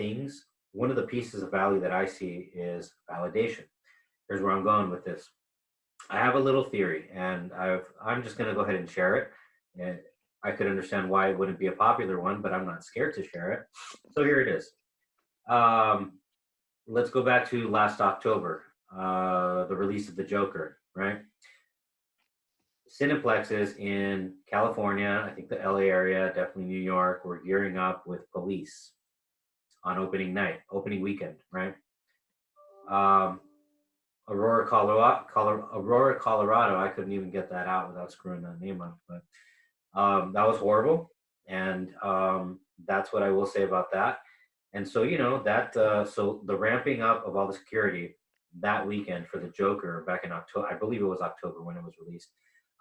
things, one of the pieces of value that I see is validation. Here's where I'm going with this. I have a little theory, and I'm just going to go ahead and share it. And I could understand why it wouldn't be a popular one, but I'm not scared to share it. So here it is. Let's go back to last October, the release of The Joker, right? Cineplexes in California, I think the LA area, definitely New York, were gearing up with police on opening night, opening weekend, right? Aurora, Colorado, I couldn't even get that out without screwing that name up, but that was horrible. And that's what I will say about that. And so, so the ramping up of all the security that weekend for The Joker back in October, I believe it was October when it was released.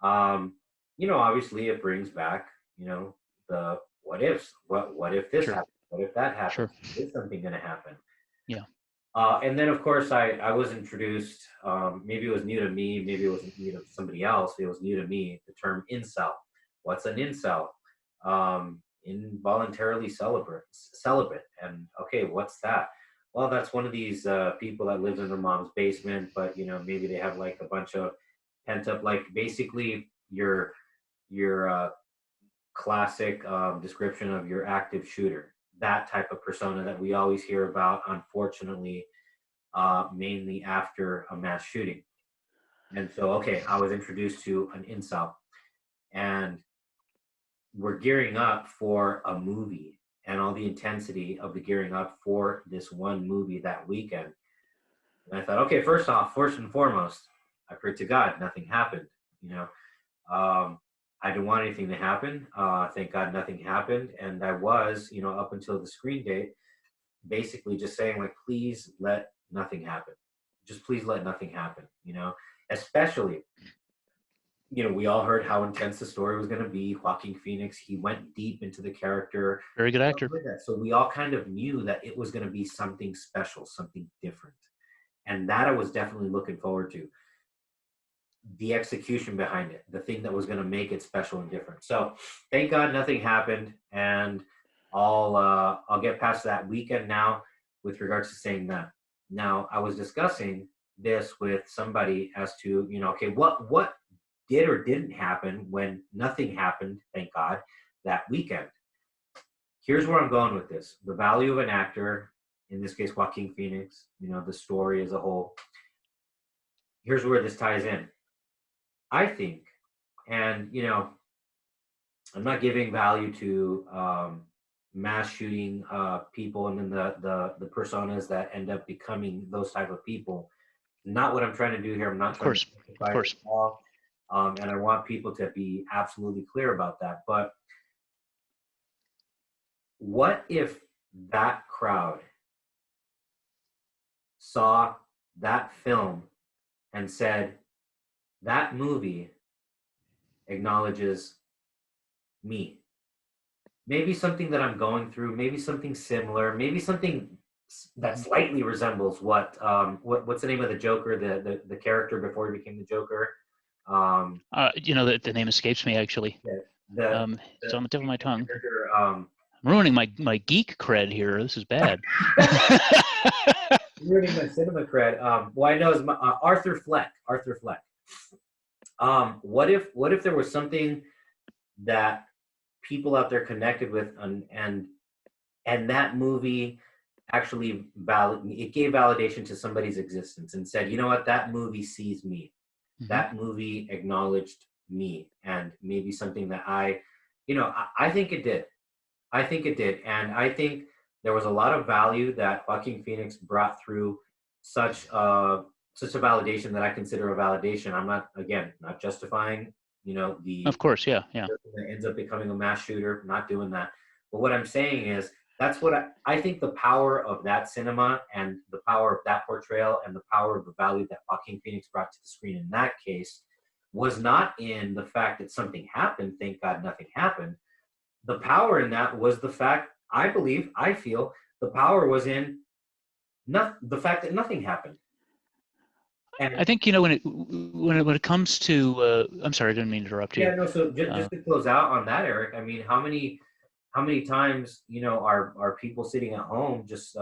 Obviously it brings back, the what ifs. What if this happens? What if that happens? Is something going to happen? Yeah. And then, of course, I was introduced, maybe it was new to me, maybe it was new to somebody else, it was new to me, the term incel. What's an incel? Involuntarily celibate. And okay, what's that? Well, that's one of these people that lives in their mom's basement, but, maybe they have like a bunch of pent up, like basically your classic description of your active shooter. That type of persona that we always hear about, unfortunately, mainly after a mass shooting. And so, okay, I was introduced to an incel, and we're gearing up for a movie and all the intensity of the gearing up for this one movie that weekend. And I thought, okay, first and foremost, I prayed to God, nothing happened, I didn't want anything to happen. Thank God nothing happened. And I was, up until the screen date, basically just saying, like, please let nothing happen. Just please let nothing happen, especially, we all heard how intense the story was going to be. Joaquin Phoenix, he went deep into the character. Very good actor. So we all kind of knew that it was going to be something special, something different. And that I was definitely looking forward to. The execution behind it, the thing that was going to make it special and different. So thank God nothing happened, and I'll get past that weekend now with regards to saying that. Now, I was discussing this with somebody as to, okay, what did or didn't happen when nothing happened, thank God, that weekend. Here's where I'm going with this. The value of an actor, in this case, Joaquin Phoenix, the story as a whole. Here's where this ties in. I think, and I'm not giving value to mass shooting people and then the personas that end up becoming those type of people. Not what I'm trying to do here. I'm not trying to justify it at all. And I want people to be absolutely clear about that. But what if that crowd saw that film and said, that movie acknowledges me? Maybe something that I'm going through, maybe something similar, maybe something that slightly resembles what's the name of the Joker, the character before he became the Joker? The name escapes me, actually. It's on the tip of my tongue. I'm ruining my geek cred here. This is bad. Ruining my cinema cred. Well, I know is Arthur Fleck. What if there was something that people out there connected with, and that movie actually it gave validation to somebody's existence and said, you know what, that movie sees me. Mm-hmm. That movie acknowledged me, and maybe something that I think it did. And I think there was a lot of value that Joaquin Phoenix brought through such a validation that I consider a validation. I'm not justifying, of course, yeah. That ends up becoming a mass shooter, not doing that. But what I'm saying is, that's what I think the power of that cinema and the power of that portrayal and the power of the value that Joaquin Phoenix brought to the screen in that case was not in the fact that something happened. Thank God nothing happened. The power in that was the fact, I feel the power was in the fact that nothing happened. And I think, when it comes to, I'm sorry, I didn't mean to interrupt you. Yeah, no. So just to close out on that, Eric, I mean, how many how many times, are people sitting at home just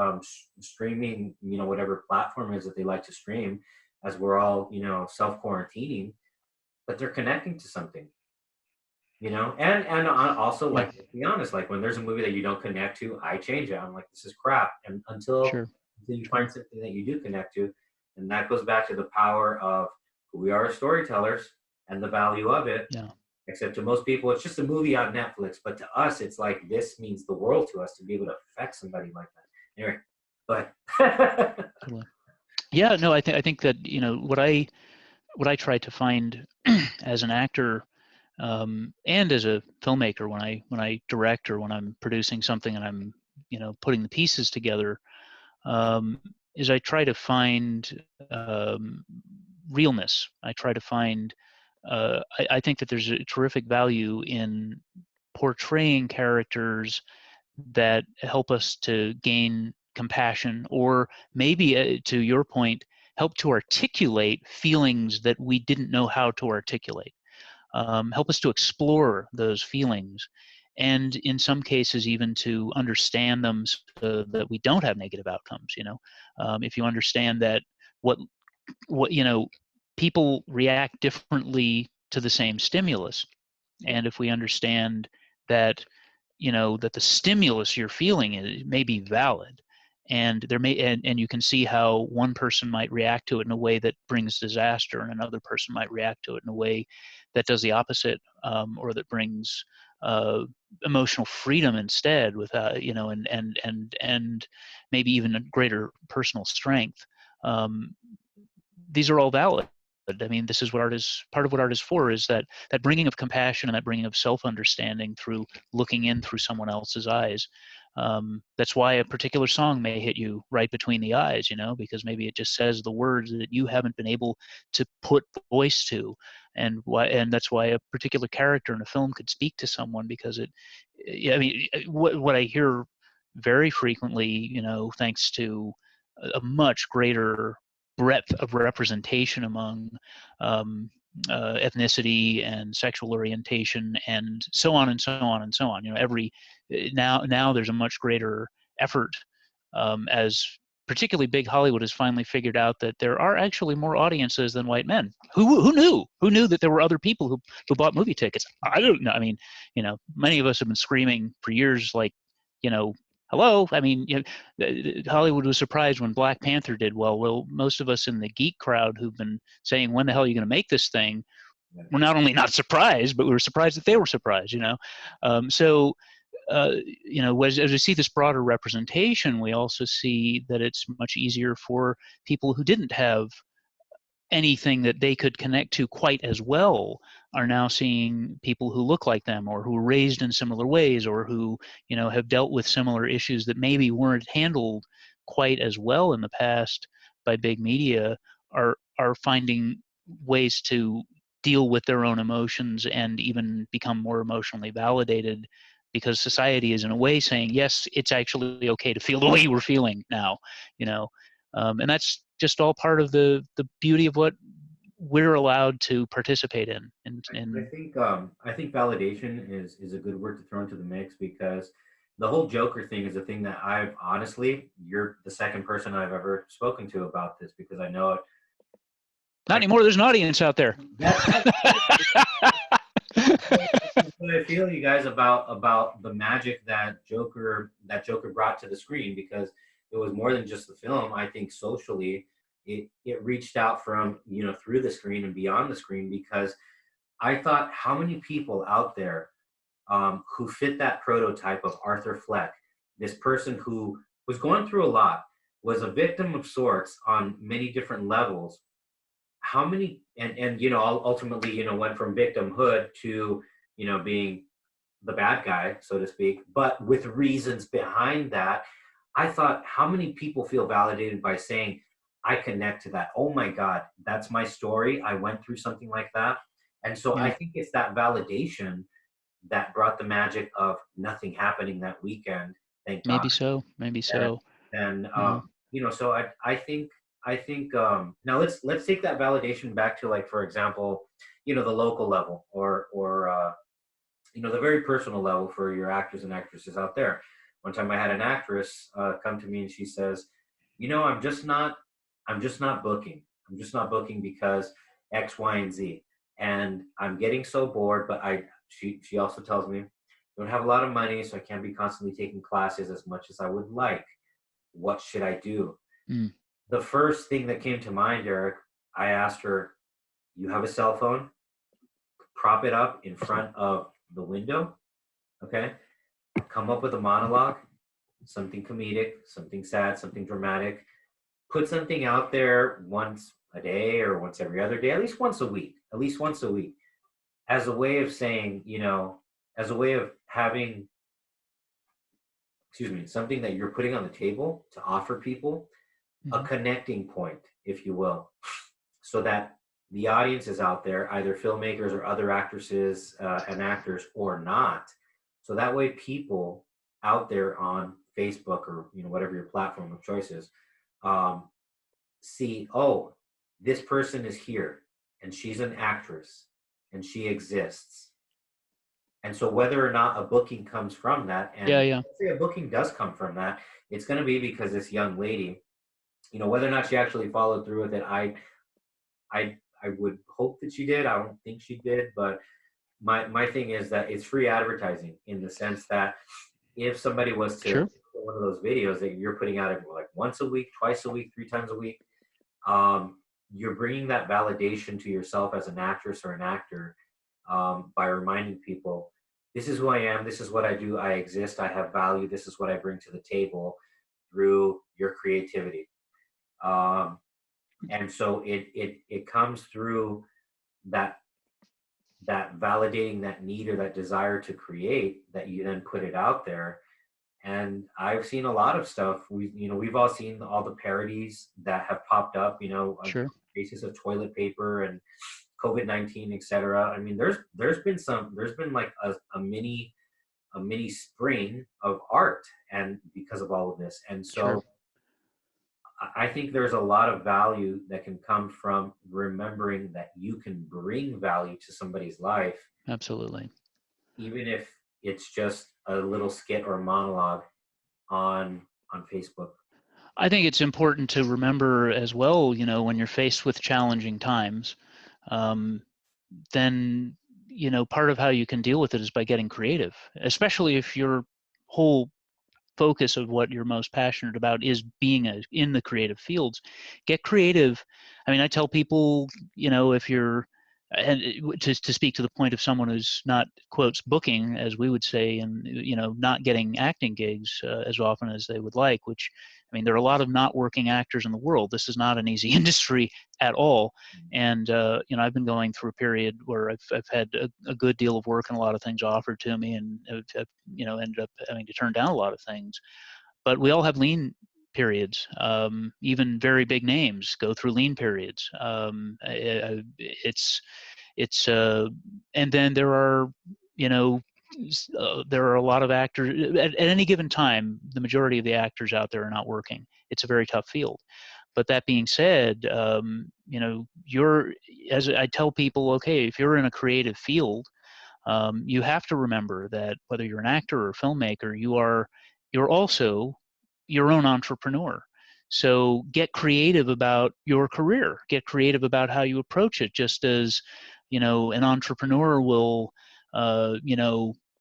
streaming, whatever platform is that they like to stream, as we're all, self-quarantining, but they're connecting to something, and also, Yeah, like, to be honest, like when there's a movie that you don't connect to, I change it. I'm like, this is crap. And until sure, you sure. find something that you do connect to, and that goes back to the power of who we are as storytellers and the value of it. Yeah. Except to most people, it's just a movie on Netflix. But to us, it's like this means the world to us to be able to affect somebody like that. Anyway, but Totally. Yeah, no, I think that, what I try to find as an actor, and as a filmmaker, when I direct or when I'm producing something and I'm, putting the pieces together, um, is I try to find, realness. I try to find. I think that there's a terrific value in portraying characters that help us to gain compassion, or maybe, to your point, help to articulate feelings that we didn't know how to articulate. Help us to explore those feelings, and in some cases even to understand them so that we don't have negative outcomes. If you understand that what what people react differently to the same stimulus, yeah, and if we understand that, that the stimulus you're feeling may be valid, and and you can see how one person might react to it in a way that brings disaster, and another person might react to it in a way that does the opposite, or that brings, uh, emotional freedom instead, with, and maybe even a greater personal strength. um, these are all valid. I mean, this is what art is. Part of what art is for is that bringing of compassion, and that bringing of self-understanding through looking in through someone else's eyes. That's why a particular song may hit you right between the eyes, because maybe it just says the words that you haven't been able to put voice to, and that's why a particular character in a film could speak to someone, because it. I mean, what I hear very frequently, thanks to a much greater breadth of representation among, um, ethnicity and sexual orientation, and so on and so on and so on. Now there's a much greater effort, as particularly big Hollywood has finally figured out that there are actually more audiences than white men. Who knew that there were other people who bought movie tickets? I don't know. I mean, many of us have been screaming for years, like, you know, hello. I mean, Hollywood was surprised when Black Panther did well. Well, most of us in the geek crowd who've been saying, when the hell are you going to make this thing? yeah. We're not only not surprised, but we were surprised that they were surprised. So, as we see this broader representation, we also see that it's much easier for people who didn't have anything that they could connect to quite as well, are now seeing people who look like them, or who were raised in similar ways, or who have dealt with similar issues that maybe weren't handled quite as well in the past by big media, are finding ways to deal with their own emotions and even become more emotionally validated, because society is in a way saying, yes, it's actually okay to feel the way you were feeling now. And that's just all part of the beauty of what we're allowed to participate in. I think validation is a good word to throw into the mix, because the whole Joker thing is a thing that I've honestly, you're the second person I've ever spoken to about this, because I know it. Not anymore. There's an audience out there. That's what I feel, you guys, about the magic that Joker brought to the screen, because it was more than just the film. I think socially, it reached out from, through the screen and beyond the screen, because I thought, how many people out there, who fit that prototype of Arthur Fleck, this person who was going through a lot, was a victim of sorts on many different levels. How many, and ultimately, went from victimhood to, being the bad guy, so to speak, but with reasons behind that. I thought, how many people feel validated by saying, I connect to that. Oh my God, that's my story. I went through something like that. And so I Yeah, think it's that validation that brought the magic of nothing happening that weekend. Thank God. maybe so. Maybe And, so. and Yeah. so I think now let's take that validation back to, like, for example, the local level, or the very personal level for your actors and actresses out there. One time I had an actress come to me and she says, I'm just not booking. I'm just not booking because X, Y, and Z. And I'm getting so bored, but she also tells me, I don't have a lot of money, so I can't be constantly taking classes as much as I would like. What should I do? Mm. The first thing that came to mind, Eric, I asked her, you have a cell phone? Prop it up in front of the window, okay? Come up with a monologue, something comedic, something sad, something dramatic. Put something out there once a day or once every other day, at least once a week, as a way of saying, as a way of having, something that you're putting on the table to offer people, a connecting point, if you will, so that the audience is out there, either filmmakers or other actresses and actors or not. So that way people out there on Facebook or whatever your platform of choice is, see, oh, this person is here and she's an actress and she exists. And so whether or not a booking comes from that, Yeah, and yeah, let's say a booking does come from that, it's going to be because this young lady, whether or not she actually followed through with it, I would hope that she did. I don't think she did, but my thing is that it's free advertising in the sense that if somebody was to sure. one of those videos that you're putting out like once a week, twice a week, 3 times a week, you're bringing that validation to yourself as an actress or an actor, by reminding people, this is who I am, this is what I do, I exist, I have value, this is what I bring to the table through your creativity. And so it comes through that validating that need or that desire to create, that you then put it out there. And I've seen a lot of stuff. We've all seen all the parodies that have popped up, on Sure. basis of toilet paper and COVID-19, etc. I mean, there's been like a mini spring of art, and because of all of this. And Sure. so I think there's a lot of value that can come from remembering that you can bring value to somebody's life, Absolutely. even if it's just a little skit or monologue on Facebook. I think it's important to remember as well, when you're faced with challenging times, um, then, part of how you can deal with it is by getting creative, especially if your whole focus of what you're most passionate about is being in the creative fields. Get creative. I mean, I tell people, if you're, and to speak to the point of someone who's not, quotes, booking, as we would say, and not getting acting gigs as often as they would like, which, I mean, there are a lot of not working actors in the world. This is not an easy industry at all. And I've been going through a period where I've had a good deal of work and a lot of things offered to me, and have ended up having to turn down a lot of things. But we all have lean periods. Even very big names go through lean periods. It's and then there are, there are a lot of actors at any given time. The majority of the actors out there are not working. It's a very tough field. But that being said, as I tell people, okay, if you're in a creative field, you have to remember that whether you're an actor or a filmmaker, you're also your own entrepreneur. So get creative about your career. Get creative about how you approach it. Just as an entrepreneur will,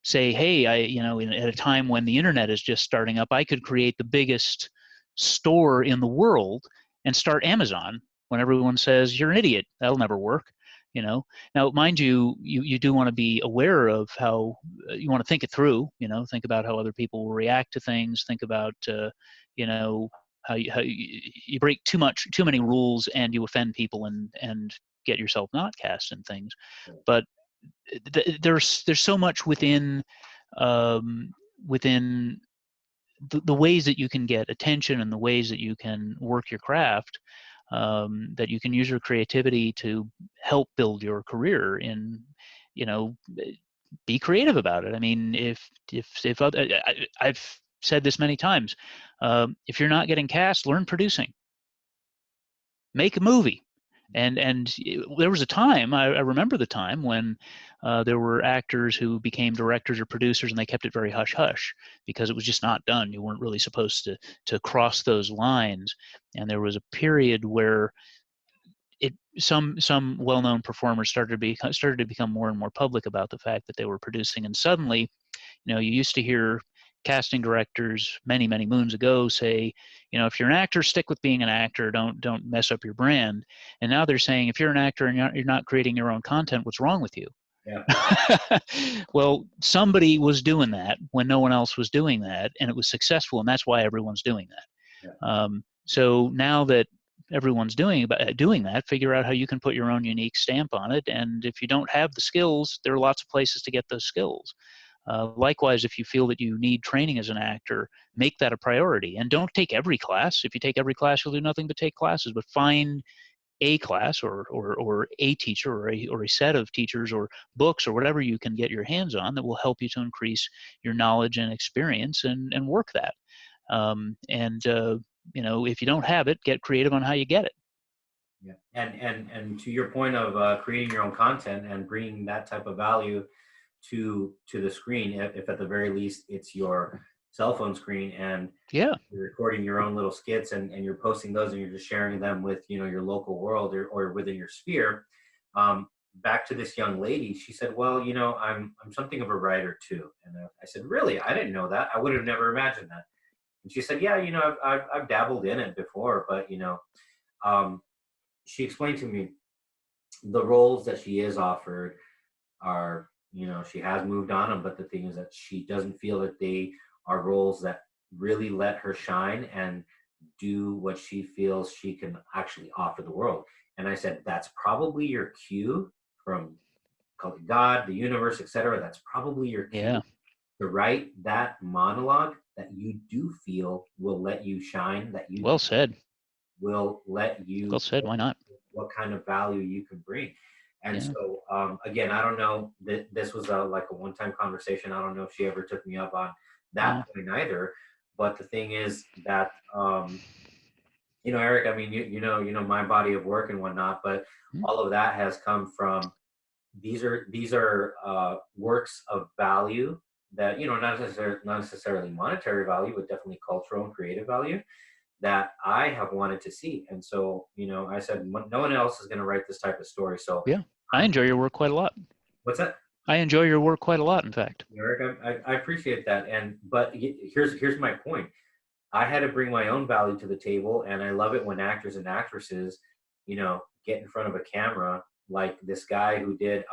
say, hey, at a time when the internet is just starting up, I could create the biggest store in the world and start Amazon. When everyone says you're an idiot, that'll never work. Now, mind you, you do want to be aware of how you want to think it through. Think about how other people will react to things. Think about how you break too many rules and you offend people and get yourself not cast in things. But there's so much within within the ways that you can get attention and the ways that you can work your craft, that you can use your creativity to help build your career in, be creative about it. I mean, if other, I've said this many times, if you're not getting cast, learn producing. Make a movie. And there was a time, I remember the time when there were actors who became directors or producers, and they kept it very hush hush because it was just not done. You weren't really supposed to cross those lines. And there was a period where some well-known performers started to become more and more public about the fact that they were producing. And suddenly, you used to hear casting directors many moons ago say, if you're an actor, stick with being an actor. Don't mess up your brand. And now they're saying, if you're an actor and you're not creating your own content, what's wrong with you? Yeah. Well, somebody was doing that when no one else was doing that, and it was successful, and that's why everyone's doing that. Yeah. So now that everyone's doing that, figure out how you can put your own unique stamp on it. And if you don't have the skills, there are lots of places to get those skills. Likewise, if you feel that you need training as an actor, make that a priority. And don't take every class. If you take every class, you'll do nothing but take classes. But find a class or a teacher or a set of teachers or books or whatever you can get your hands on that will help you to increase your knowledge and experience, and work that. If you don't have it, get creative on how you get it. Yeah. And to your point of creating your own content and bringing that type of value to the screen, if at the very least it's your cell phone screen, and Yeah. you're recording your own little skits, and you're posting those, and you're just sharing them with your local world, or within your sphere. Back to this young lady, she said, well, I'm something of a writer too. And I said, really? I didn't know that. I would have never imagined that. And she said, yeah, I've dabbled in it before, but she explained to me the roles that she is offered are, she has moved on them, but the thing is that she doesn't feel that they are roles that really let her shine and do what she feels she can actually offer the world. And I said, that's probably your cue from God, the universe, etc. That's probably your cue to write that monologue that you do feel will let you shine, that you Well said. will let you Well said. Why not? what kind of value you can bring. And so, again, I don't know that this was like a one-time conversation. I don't know if she ever took me up on that point either. But the thing is that, Eric, I mean, you know my body of work and whatnot, but all of that has come from, these are works of value that, not necessarily monetary value, but definitely cultural and creative value that I have wanted to see. And so, I said, no one else is going to write this type of story. So yeah, I enjoy your work quite a lot. What's that? I enjoy your work quite a lot, in fact. Eric, I appreciate that. But here's my point. I had to bring my own value to the table, and I love it when actors and actresses, get in front of a camera, like this guy who did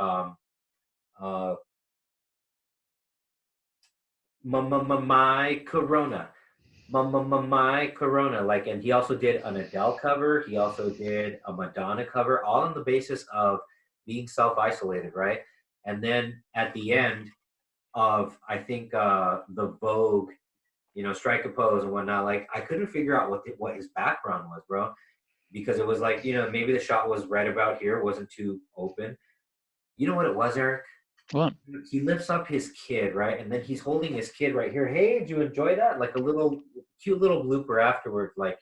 my Corona. My Corona, like, and he also did an Adele cover. He also did a Madonna cover, all on the basis of being self-isolated, right? And then at the end of, I think, the Vogue, strike a pose and whatnot, like, I couldn't figure out what his background was, bro, because it was like, maybe the shot was right about here, wasn't too open. You know what it was, Eric? What? He lifts up his kid, right? And then he's holding his kid right here. Hey, did you enjoy that? Like a little cute little blooper afterwards, like,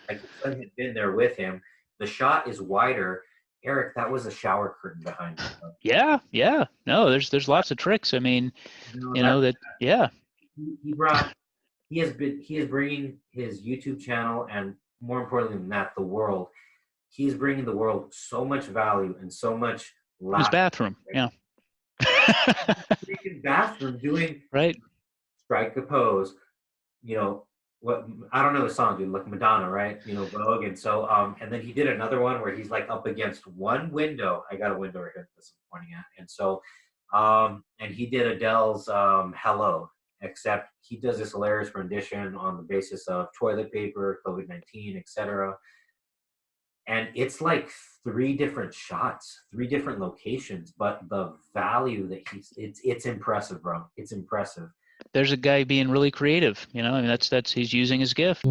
like his son had been there with him. The shot is wider. Eric, that was a shower curtain behind him. Yeah. No, there's lots of tricks. I mean, yeah. He is bringing his YouTube channel, and more importantly than that, the world. He's bringing the world so much value and so much laughter. His bathroom, yeah. Freaking bathroom doing right. Strike a pose, what, I don't know the song, dude, like Madonna, right? Vogue. And so and then he did another one where he's like up against one window. I got a window right here that's I'm pointing at. And so and he did Adele's Hello, except he does this hilarious rendition on the basis of toilet paper, COVID-19, etc. And it's like 3 different shots, 3 different locations, but the value that it's impressive, bro. It's impressive. There's a guy being really creative, I mean, that's he's using his gift.